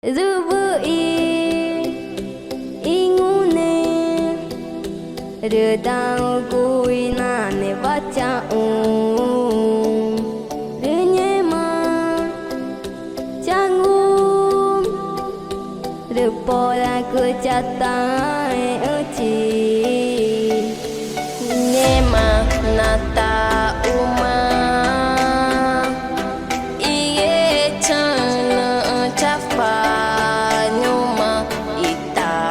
Đưa tao cùi nà nè vắt cha đưa nhé mà cha ngu đưa bỏ ra cứ cha tay ở chi nhé mà na ta uma iye chân cha pha nhuma ita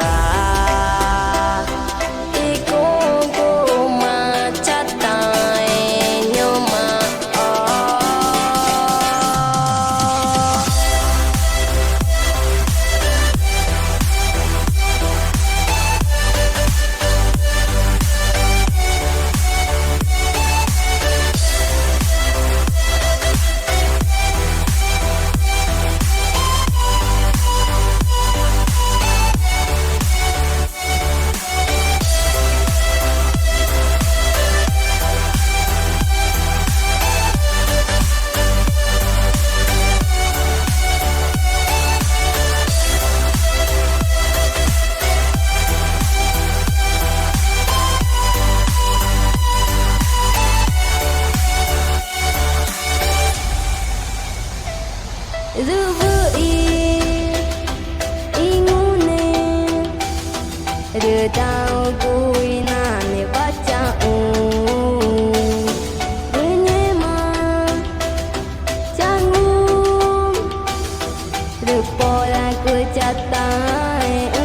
đưa tao cùi nà nè vắt cha đưa nhé mà cha ngu đưa bỏ ra cứ cha tay